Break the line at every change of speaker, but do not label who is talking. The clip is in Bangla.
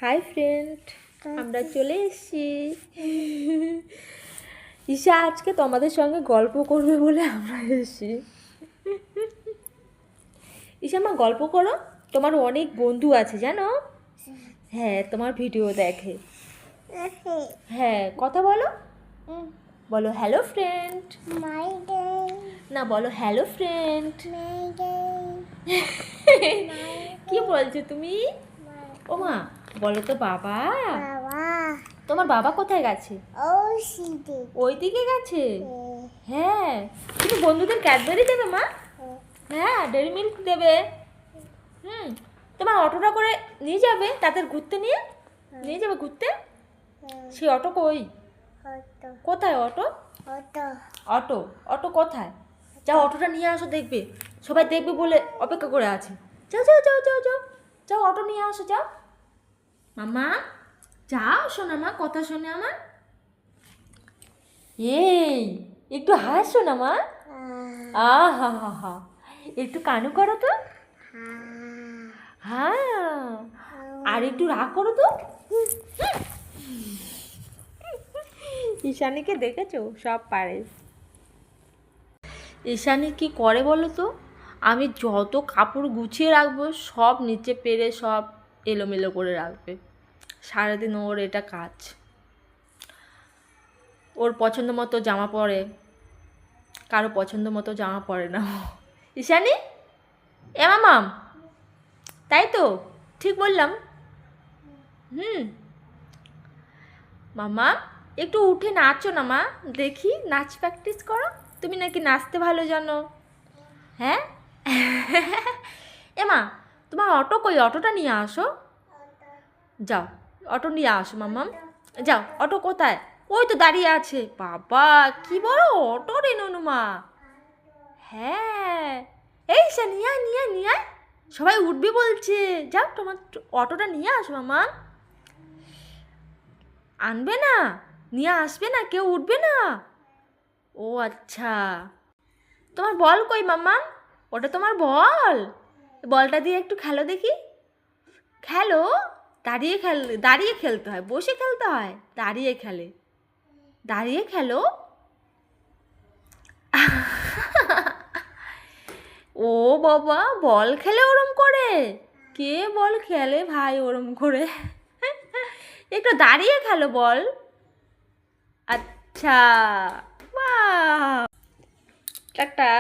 হাই ফ্রেন্ড, আমরা চলে এসেছি। ঈশা আজকে তোমাদের সঙ্গে গল্প করবে বলে আমরা এসেছি। ঈশা মা, গল্প করো। তোমার অনেক বন্ধু আছে জানো? হ্যাঁ, তোমার ভিডিও দেখে। হ্যাঁ, কথা বলো। বলো হ্যালো ফ্রেন্ড। না, বলো হ্যালো ফ্রেন্ড। কি বলছো তুমি? ও মা, বলো তো বাবা। তোমার বাবা কোথায় গেছে? ওই দিকে গেছে। হ্যাঁ, তুমি বন্ধুদের ক্যাডবেরি দেবে মা? হ্যাঁ, ডেরি মিল্ক দেবে। তোমার অটোটা করে নিয়ে যাবে, তাদের ঘুরতে নিয়ে যাবে ঘুরতে। সেই অটো কই? কোথায় অটো? অটো অটো কোথায়? যাও, অটোটা নিয়ে আসো, দেখবে সবাই দেখবে বলে অপেক্ষা করে আছে। যাও যাও যাও যাও যাও যাও, অটো নিয়ে আসো, যাও মামা। যাও শোনা মা, কথা শোনে আমার। এই একটু হাসো না মা। আহা হা হা, একটু কানু করো তো। হ্যাঁ, আর একটু রাগ করো তো। ঈশানীকে দেখেছো? সব পারে। ঈশানী কি করে বলো তো? আমি যত কাপড় গুছিয়ে রাখবো সব নিচে পেরে সব এলোমেলো করে রাখবে। সারাদিন ওর এটা কাজ। ওর পছন্দ মতো জামা পরে, কারো পছন্দ মতো জামা পরে না। ঈশানী, এ মামাম, তাই তো ঠিক বললাম? মামা, একটু উঠে নাচো না মা, দেখি নাচ প্র্যাকটিস করো। তুমি নাকি নাচতে ভালো জানো। হ্যাঁ। এ মা, তোমার অটো কই? অটোটা নিয়ে আসো। যাও, অটো নিয়ে আসো মাম্মাম। যাও, অটো কোথায়? ওই তো দাঁড়িয়ে আছে। বাবা, কি বড় অটো রে ননুমা। হ্যাঁ, এই সে নিয়ে আয়, নিয়ে আয়, নিয়ে আয়, সবাই উঠবে বলছে। যাও, তোমার অটোটা নিয়ে আসো মামা। আনবে না? নিয়ে আসবে না? কেউ উঠবে না? ও আচ্ছা, তোমার বল কই মাম্মা? ওটা তোমার বল। বলটা দিয়ে একটু খেলো দেখি। খেলো। দাঁড়িয়ে খেলতে হয়, বসে খেলতে হয়? দাঁড়িয়ে খেলে। দাঁড়িয়ে খেলো। ও বাবা, বল খেলে ওরম করে? কে বল খেলে ভাই ওরম করে? একটু দাঁড়িয়ে খেলো বল। আচ্ছা, বাহ, টাটা।